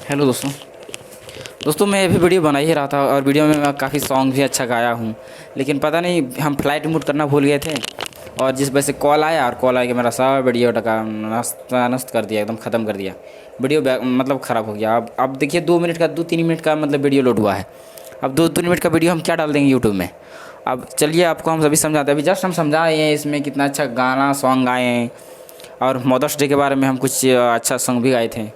Hello दोस्तों मैं अभी वीडियो बना ही रहा था और वीडियो में मैं काफ़ी सॉन्ग भी अच्छा गाया हूँ, लेकिन पता नहीं हम फ्लाइट मोड करना भूल गए थे और जिस वजह से कॉल आया और कॉल आके मेरा सारा वीडियो टका नष्ट कर दिया, एकदम ख़त्म कर दिया। वीडियो मतलब ख़राब हो गया। अब देखिए 2 मिनट का 2-3 मिनट का मतलब वीडियो लोड हुआ है। अब 2-3 मिनट का वीडियो हम क्या डाल देंगे यूट्यूब में। अब चलिए आपको हम सभी समझाते हैं। अभी जस्ट हम समझाए हैं इसमें कितना अच्छा गाना सॉन्ग गाए हैं और मदर्स डे के बारे में हम कुछ अच्छा सॉन्ग भी गाए थे।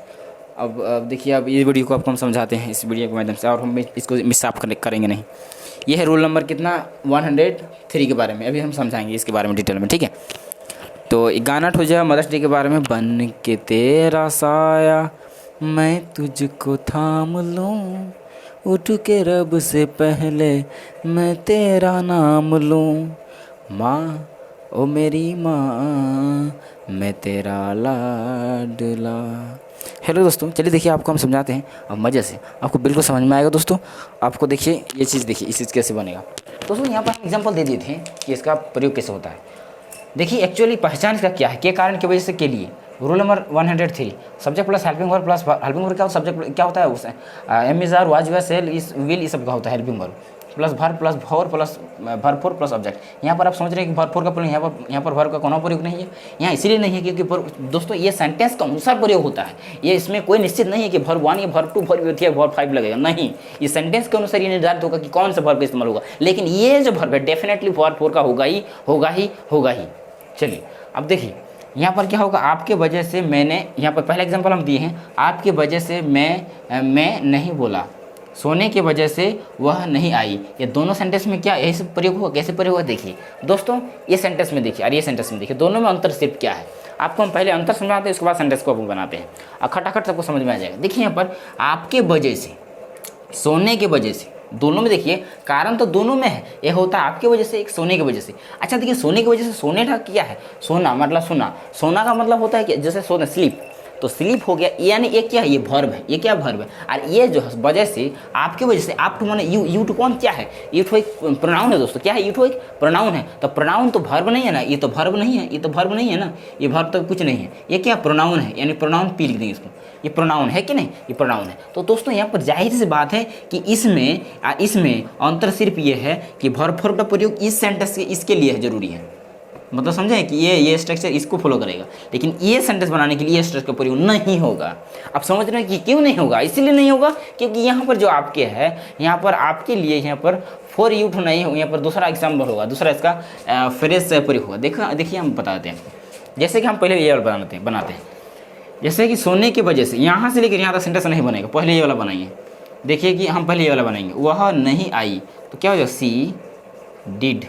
अब देखिए, अब ये वीडियो को आपको हम समझाते हैं इस वीडियो के माध्यम से, और हम इसको मिस आप करेंगे नहीं। ये है रोल नंबर कितना 103 के बारे में अभी हम समझाएंगे इसके बारे में डिटेल में, ठीक है। तो एक गाना हो जाए मदर्स डे के बारे में। बन के तेरा साया मैं तुझको थाम लूँ, उठ के रब से पहले मैं तेरा नाम लूँ, माँ ओ मेरी माँ मैं तेरा लाडला। हेलो दोस्तों, चलिए देखिए आपको हम समझाते हैं अब मज़े से, आपको बिल्कुल समझ में आएगा। दोस्तों आपको देखिए ये चीज़, देखिए इस चीज़ कैसे बनेगा। दोस्तों यहाँ पर हम एग्जांपल दे दिए थे कि इसका प्रयोग कैसे होता है। देखिए एक्चुअली पहचान इसका क्या है, के कारण की वजह से के लिए। Rule number 103 subject plus helping verb plus helping verb क्या होता है, सब्जेक्ट क्या होता है उसे am is are was were shall इस विल इस सब का होता है हेल्पिंग वर्ब प्लस भर प्लस भोर प्लस भरपूर प्लस ऑब्जेक्ट। यहाँ पर आप समझ रहे हैं कि भरपूर का प्रयोग यहाँ पर भर का कोनो प्रयोग नहीं है। यहाँ इसीलिए नहीं है क्योंकि दोस्तों ये सेंटेंस का अनुसार प्रयोग होता है। ये इसमें कोई निश्चित नहीं है कि भर 1 या भर 2 भर 3 भर 5 लगेगा, नहीं। ये सेंटेंस के अनुसार ये निर्धारित होगा कि कौन सा भर का इस्तेमाल होगा, लेकिन ये जो भर है डेफिनेटली भरपूर का होगा ही। चलिए अब देखिए यहाँ पर क्या होगा, आपके वजह से मैंने, यहाँ पर पहला एग्जांपल हम दिए हैं, आपके वजह से मैं नहीं बोला, सोने की वजह से वह नहीं आई। ये दोनों सेंटेंस में क्या यही प्रयोग हुआ, कैसे प्रयोग हुआ देखिए दोस्तों। ये सेंटेंस में देखिए और ये सेंटेंस में देखिए, दोनों में अंतर सिर्फ क्या है। आपको हम पहले अंतर समझाते हैं, उसके बाद सेंटेंस को हम बनाते हैं और खटाखट सबको समझ में आ जाएगा। देखिए यहाँ पर आपके वजह से, सोने के वजह से, दोनों में देखिए कारण तो दोनों में है। ये होता है आपकी वजह से, एक सोने की वजह से। अच्छा देखिए सोने की वजह से, सोने का क्या है, सोना मतलब सोना का मतलब होता है कि जैसे सोना स्लीप, तो स्लीप हो गया, यानी ये क्या है, ये वर्ब है। ये क्या वर्ब है, और ये जो वजह से, आपकी वजह से, आप टू माने यू टू कौन क्या है, यू टू एक प्रोनाउन है दोस्तों। क्या है, यू टू एक प्रोनाउन है। तो प्रोनाउन तो वर्ब नहीं है ना, ये तो वर्ब नहीं है, ये तो वर्ब नहीं है ना, ये वर्ब तो कुछ नहीं है। ये क्या प्रोनाउन है, यानी प्रोनाउन पी लिख देंगे इसको, ये प्रोनाउन है कि नहीं, ये प्रोनाउन है। तो दोस्तों यहाँ पर जाहिर सी बात है कि इसमें अंतर सिर्फ ये है कि वर्ब का प्रयोग इस सेंटेंस के इसके लिए है, जरूरी है। मतलब समझें कि ये स्ट्रक्चर इसको फॉलो करेगा, लेकिन ये सेंटेंस बनाने के लिए ये स्ट्रक्चर का प्रयोग नहीं होगा। आप समझ रहे हैं कि क्यों नहीं होगा, इसीलिए नहीं होगा क्योंकि यहाँ पर जो आपके है, यहाँ पर आपके लिए यहाँ पर फॉर यू टू नहीं होगा। यहाँ पर दूसरा एग्जाम्पल होगा, दूसरा इसका फ्रेज प्रयोग होगा। देखिए हम बताते हैं। जैसे कि हम पहले ये वाला बनाते हैं जैसे कि सोने की वजह से, यहाँ से लेकर यहाँ तक सेंटेंस नहीं बनेगा, पहले ये वाला बनाइए। देखिए कि हम पहले ये वाला बनाएंगे, वह नहीं आई, तो क्या हो जाएगा, सी डिड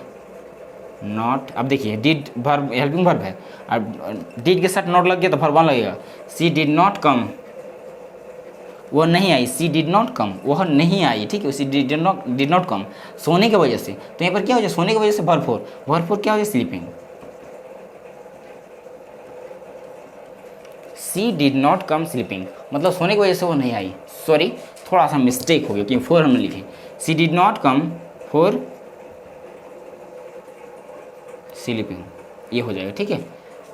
नॉट। अब देखिए डिड वर्ब हेल्पिंग वर्ब है, अब डिड के साथ नॉट लग गया तो वर्ब 1 लगेगा। सी डिड नॉट कम, वह नहीं आई, सी डिड नॉट कम, वह नहीं आई, ठीक है। सी डिड नॉट कम सोने की वजह से, तो यहाँ पर क्या हो जाए, सोने की वजह से वर्ब 4 क्या हो जाए, sleeping. She did not come sleeping, मतलब सोने की वजह से वो नहीं आई। सॉरी थोड़ा सा मिस्टेक हो गया क्योंकि 4 हमने लिखे। She did not come for sleeping, ये हो जाएगा, ठीक है।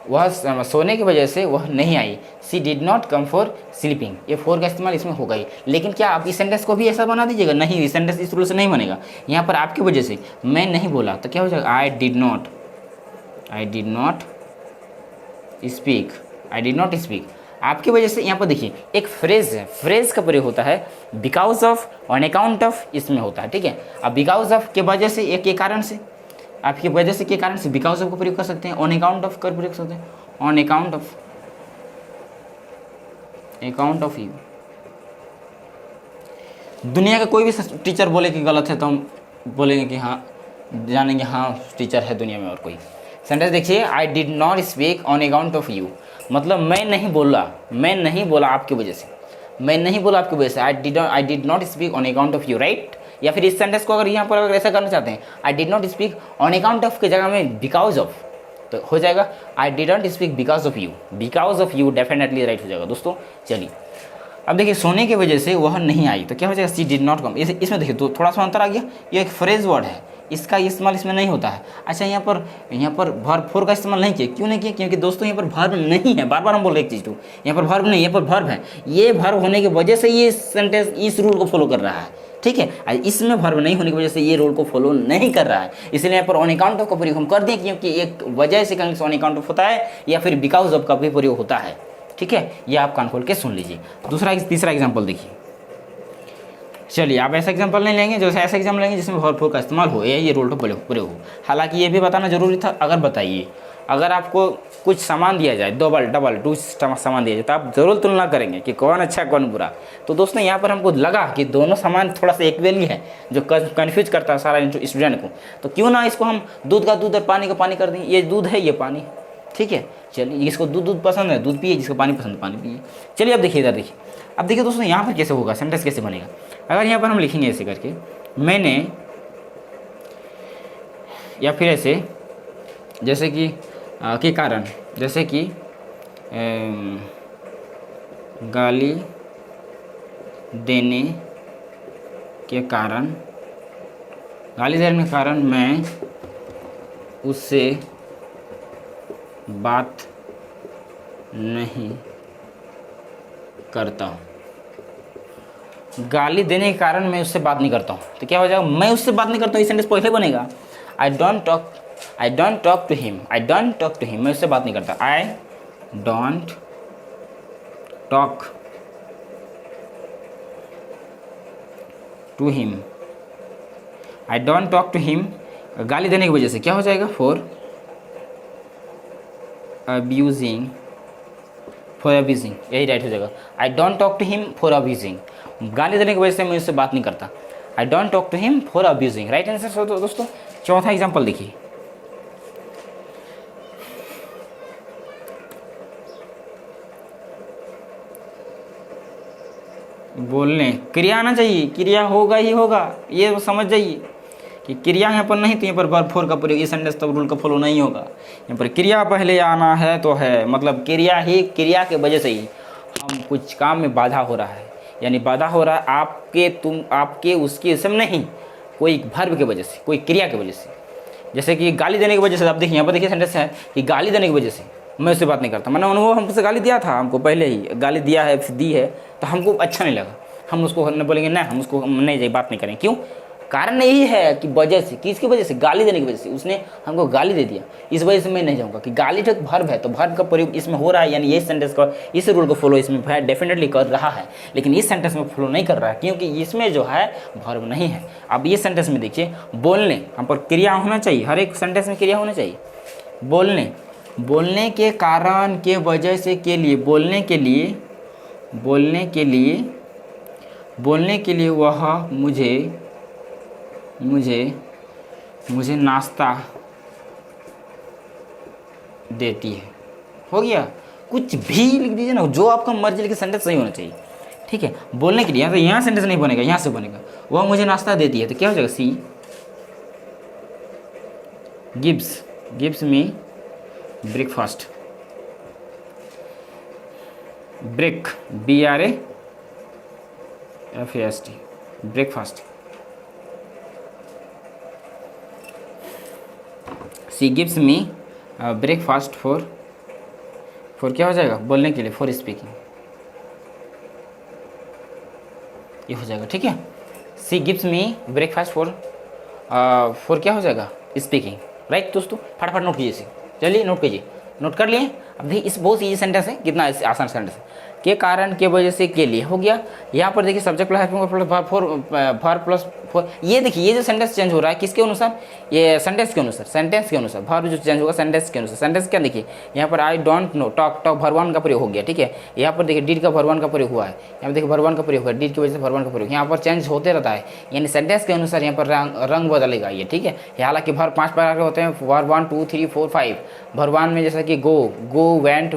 वह सोने की वजह से वह नहीं आई, she did not come for sleeping, ये 4 का इस्तेमाल इसमें होगा ही। लेकिन क्या आप इस सेंटेंस को भी ऐसा बना दीजिएगा, नहीं, इस सेंटेंस इस रूल से नहीं बनेगा। यहाँ पर आपकी वजह से मैं नहीं बोला, तो क्या हो जाएगा, आई डिड नॉट स्पीक। आपकी वजह से यहाँ पर देखिए एक फ्रेज है, फ्रेज का प्रयोग होता है because of, on account of, इसमें होता है, ठीक है। अब बिकॉज ऑफ के वजह से, एक के कारण से, आपकी वजह से के कारण से बिकॉज ऑफ का प्रयोग कर सकते हैं, ऑन अकाउंट ऑफ का प्रयोग कर सकते हैं, ऑन अकाउंट ऑफ यू। दुनिया का कोई भी टीचर बोले कि गलत है तो हम बोलेंगे कि हाँ, जानेंगे हाँ टीचर है दुनिया में और कोई। सेंटेंस देखिए, I did not speak on account of you, मतलब मैं नहीं बोला आपकी वजह से, I did not speak on account of you, right. या फिर इस सेंटेंस को अगर यहाँ पर अगर ऐसा करना चाहते हैं, I did not speak on account of के जगह में बिकॉज ऑफ, तो हो जाएगा I did not speak because of you definitely right हो जाएगा दोस्तों। चलिए अब देखिए सोने की वजह से वह नहीं आई, तो क्या हो जाएगा, सी डिड नॉट कम। इसमें देखिए तो थोड़ा सा अंतर आ गया, ये एक फ्रेज वर्ड है, इसका इस्तेमाल इसमें नहीं होता है। अच्छा यहाँ पर वर्ब फोर का इस्तेमाल नहीं किया, क्यों नहीं किया? क्योंकि दोस्तों यहाँ पर वर्ब नहीं है, बार बार हम बोल रहे एक चीज़ तो, यहाँ पर वर्ब नहीं, यहाँ पर वर्ब है। ये वर्ब होने की वजह से ये सेंटेंस इस रूल को फॉलो कर रहा है, ठीक है। इसमें वर्ब नहीं होने की वजह से ये रूल को फॉलो नहीं कर रहा है, इसलिए यहाँ पर ऑन अकाउंट ऑफ का प्रयोग हम कर दें, क्योंकि एक वजह से कहीं ऑन अकाउंट ऑफ होता है या फिर बिकॉज ऑफ का भी प्रयोग होता है, ठीक है। ये आप कान खोल के सुन लीजिए। तीसरा एग्जाम्पल देखिए। चलिए आप ऐसा एग्जाम्पल नहीं लेंगे, जैसे ऐसा एग्जाम्पल लेंगे जिसमें वर्ब फोर का इस्तेमाल हो या ये रोल तो प्रयोग हो। हालांकि ये भी बताना जरूरी था। अगर बताइए, अगर आपको कुछ सामान दिया जाए, डबल टू सामान दिया जाए, तो आप जरूर तुलना करेंगे कि कौन अच्छा कौन बुरा। तो दोस्तों यहाँ पर हमको लगा कि दोनों सामान थोड़ा सा इक्वली है, जो कन्फ्यूज करता है सारा स्टूडेंट को। तो क्यों ना इसको हम दूध का दूध और पानी का पानी कर दें। ये दूध है, ये पानी, ठीक है। चलिए, जिसको दूध पसंद है दूध पिए, जिसको पानी पसंद है पानी पिए। चलिए अब देखिए, इधर देखिए। अब देखिए दोस्तों, यहाँ पर कैसे होगा, सेंटेंस कैसे बनेगा। अगर यहाँ पर हम लिखेंगे ऐसे करके, मैंने, या फिर ऐसे जैसे कि के कारण, जैसे कि गाली देने के कारण, मैं उससे बात नहीं करता हूँ। गाली देने के कारण मैं उससे बात नहीं करता हूँ, तो क्या हो जाएगा, मैं उससे बात नहीं करता हूँ। ये सेंटेंस पहले बनेगा, I don't talk to him, मैं उससे बात नहीं करता। I don't talk to him, गाली देने की वजह से क्या हो जाएगा, फॉर अब्यूजिंग, यही राइट हो जाएगा। I don't talk to him for abusing, गाली देने की वजह से मैं उससे बात नहीं करता। I don't talk to him for abusing, right answer हो दोस्तों। चौथा एग्जाम्पल देखिए। बोलने, क्रिया आना चाहिए, क्रिया होगा ही होगा, ये समझ जाइए कि क्रिया यहाँ पर नहीं तो यहाँ पर वर्ब फोर का प्रयोग, ये सेंटेंस तो रूल का फॉलो नहीं होगा। यहाँ पर क्रिया पहले आना है तो है, मतलब क्रिया के वजह से ही हम कुछ काम में बाधा हो रहा है, यानी बाधा हो रहा है आपके उसके सब नहीं, कोई वर्ब की वजह से, कोई क्रिया की वजह से। जैसे कि गाली देने की वजह से, आप देखिए यहाँ पर देखिए सेंटेंस है कि गाली देने की वजह से मैं उससे बात नहीं करता। मैंने अनुभव, हमसे गाली दिया था, हमको पहले ही गाली दिया है, दी है, तो हमको अच्छा नहीं लगा, हम उसको बोलेंगे नहीं, हम उसको नहीं बात नहीं करें। क्यों? कारण यही है कि वजह से, किसकी वजह से, गाली देने की वजह से, उसने हमको गाली दे दिया, इस वजह से मैं नहीं जाऊँगा। कि गाली तो वर्ब है, तो वर्ब का प्रयोग इसमें हो रहा है, यानी ये सेंटेंस का इस रूल को फॉलो इसमें डेफिनेटली कर रहा है, लेकिन इस सेंटेंस में फॉलो नहीं कर रहा है, क्योंकि इसमें जो है वर्ब नहीं है। अब ये सेंटेंस में देखिए, बोलने, हम पर क्रिया होना चाहिए, हर एक सेंटेंस में क्रिया होना चाहिए। बोलने के कारण, के वजह से, के लिए, बोलने के लिए वह मुझे नाश्ता देती है। हो गया, कुछ भी लिख दीजिए ना, जो आपका मर्जी लिखे, सेंटेंस सही होना चाहिए, ठीक है। बोलने के लिए, तो यहाँ सेंटेंस नहीं बनेगा, यहाँ से बनेगा, वह मुझे नाश्ता देती है, तो क्या हो जाएगा, she gives me breakfast. Break, BRAFAST, breakfast. She gives me breakfast for क्या हो जाएगा, बोलने के लिए, फॉर स्पीकिंग, ये हो जाएगा, ठीक है। She gives me breakfast for क्या हो जाएगा, स्पीकिंग, राइट दोस्तों। फटाफट नोट कीजिए, चलिए नोट कीजिए, नोट कर लिए। अब देखिए, इस बहुत ईजी सेंटेंस है, कितना आसान सेंटेंस है। के कारण, के वजह से, के लिए, हो गया। यहाँ पर देखिए subject plus verb plus four, ये देखिए, ये जो सेंटेंस चेंज हो रहा है किसके अनुसार, ये सेंटेंस के अनुसार वर्ब जो चेंज होगा सेंटेंस के अनुसार। सेंटेंस क्या देखिए, यहाँ पर I don't know talk verb one का प्रयोग हो गया, ठीक है। यहाँ पर देखिए डिड का वर्ब वन का प्रयोग हुआ है, यहाँ पर देखिए वर्ब वन का प्रयोग हुआ है, डिड की वजह से वर्ब वन का प्रयोग, यहाँ पर चेंज होते रहता है, यानी सेंटेंस के अनुसार यहाँ पर रंग बदलेगा ये, ठीक है। हालांकि वर्ब 5 प्रकार के होते हैं, वर्ब 1 2 3 4 5। वर्ब 1 में जैसा कि गो, वेंट,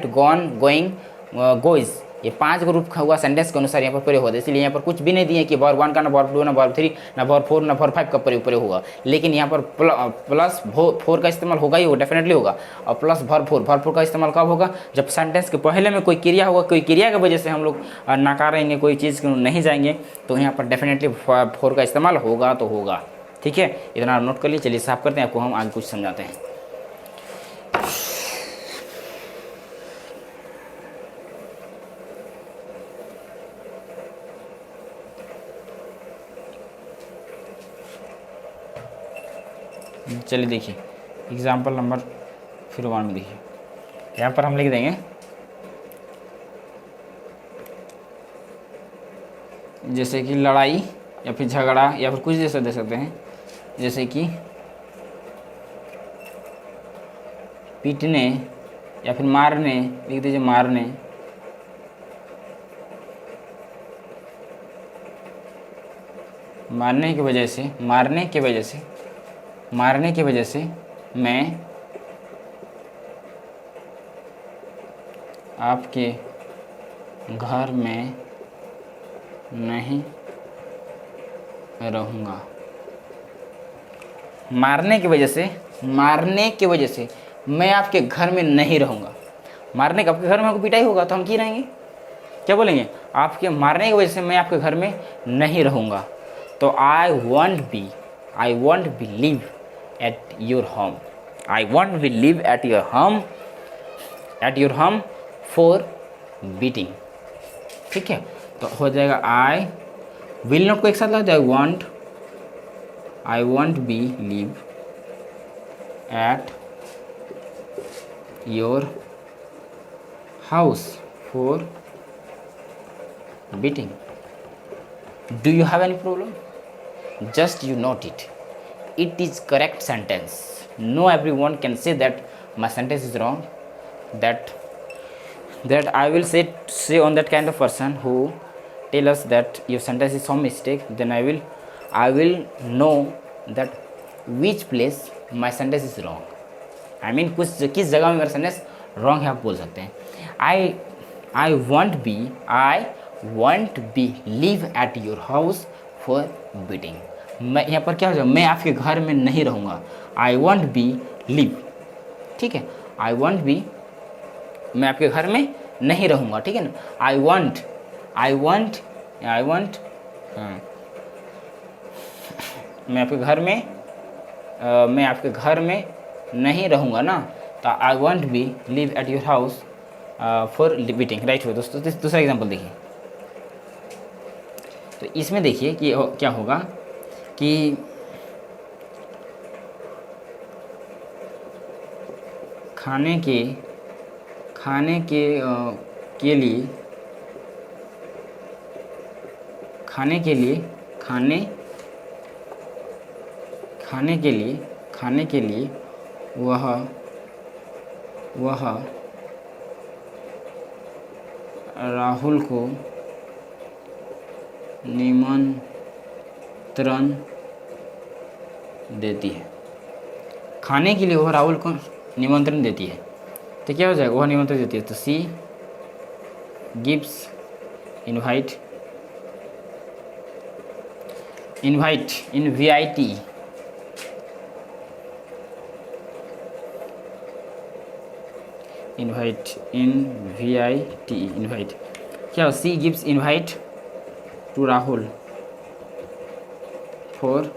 गॉन, गोइंग, गोइज, ये 5 ग्रुप का हुआ सेंटेंस के अनुसार यहाँ पर प्रयोग होता है। इसलिए यहाँ पर कुछ भी नहीं दिए कि वर्ब 1 का, ना वर्ब 2, ना वर्ब 3, ना वर्ब 4, ना वर्ब 5 का प्रयोग होगा, लेकिन यहाँ पर प्लस 4 का इस्तेमाल होगा ही, वो डेफिनेटली होगा। और प्लस वर्ब 4 का इस्तेमाल कब होगा, जब सेंटेंस के पहले में कोई क्रिया होगा, कोई क्रिया की वजह से हम लोग नकारेंगे, कोई चीज़ नहीं जाएंगे, तो यहाँ पर डेफिनेटली 4 का इस्तेमाल होगा तो होगा, ठीक है, इतना आप नोट कर लिए। चलिए साफ करते हैं, आपको हम आगे कुछ समझाते हैं। चलिए देखिए एग्जाम्पल नंबर फिर 1 में देखिए, यहाँ पर हम लिख देंगे जैसे कि लड़ाई या फिर झगड़ा या फिर कुछ जैसा दे सकते हैं, जैसे कि पीटने या फिर मारने, लिख दीजिए मारने, मारने की वजह से मैं आपके घर में नहीं रहूँगा। मारने की वजह से मैं आपके घर में नहीं रहूँगा। मारने का, आपके घर में आपको पिटाई होगा तो हम क्या रहेंगे, क्या बोलेंगे, आपके मारने की वजह से मैं आपके घर में नहीं रहूँगा। तो I want be live at your home, I want be live at your home for beating. ठीक है, तो हो जाएगा आई विल नॉट को एक साथ लग जाएगा, I want be live at your house for beating. Do you have any problem? Just you note it. It is correct sentence. No everyone can say that my sentence is wrong. That I will say on that kind of person who tell us that your sentence is some mistake. Then I will know that which place my sentence is wrong. I mean किस जगह में मेरा sentence wrong है आप बोल सकते हैं। I won't be live at your house for beating. मैं यहाँ पर क्या हो जाएगा, मैं आपके घर में नहीं रहूँगा। I won't be live, ठीक है, I won't be, मैं आपके घर में नहीं रहूँगा, ठीक है ना। I want मैं आपके घर में नहीं रहूँगा ना, तो I won't be live at your house for beating, right हो दोस्तों। दूसरा एग्जाम्पल देखिए, तो इसमें देखिए कि क्या होगा कि खाने के लिए वह राहुल को निमंत्रण देती है। खाने के लिए वह राहुल को निमंत्रण देती है, तो क्या हो जाएगा, वह निमंत्रण देती है, तो सी गिव्स इनवाइट क्या हो, she gives invite to Rahul for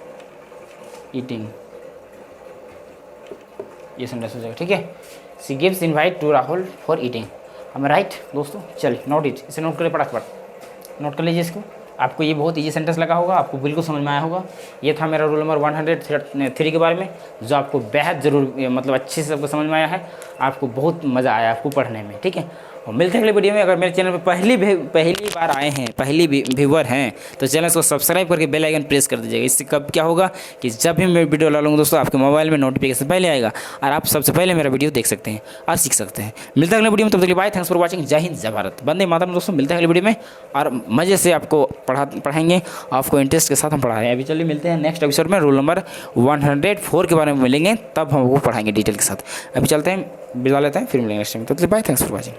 eating, ये सेंटेंस हो जाएगा, ठीक है। She gives invite to Rahul for eating, हमें राइट दोस्तों। चलिए नोट इट, इसे नोट करें फटाफट, नोट कर लीजिए इसको। आपको ये बहुत इजी सेंटेंस लगा होगा, आपको बिल्कुल समझ में आया होगा। ये था मेरा रूल नंबर 103 के बारे में, जो आपको बेहद ज़रूर मतलब अच्छे से आपको समझ में आया है, आपको बहुत मज़ा आया आपको पढ़ने में, ठीक है। और मिलते हैं अगले वीडियो में। अगर मेरे चैनल पर पहली बार आए हैं, पहली व्यूअर हैं, तो चैनल को सब्सक्राइब करके बेल आइकन प्रेस कर दीजिएगा। इससे कब क्या होगा कि जब भी मैं वीडियो डालूंगा दोस्तों, आपके मोबाइल में नोटिफिकेशन पहले आएगा और आप सबसे पहले मेरा वीडियो देख सकते हैं और सीख सकते हैं। मिलते हैं अगले वीडियो में, तब तक के लिए बाय, थैंक्स फॉर वॉचिंग, जय हिंद जय भारत, वंदे मातरम दोस्तों। मिलते हैं अगले वीडियो में और मज़े से आपको पढ़ाएंगे, आपको इंटरेस्ट के साथ हम पढ़ा रहे हैं। अभी चलिए मिलते हैं नेक्स्ट एपिसोड में, रूल नंबर 104 के बारे में मिलेंगे, तब हम आपको पढ़ाएंगे डिटेल के साथ। अभी चलते हैं, विदा लेते हैं, फिर मिलेंगे नेक्स्ट टाइम। तब तक के लिए बाय, थैंक्स फॉर वॉचिंग।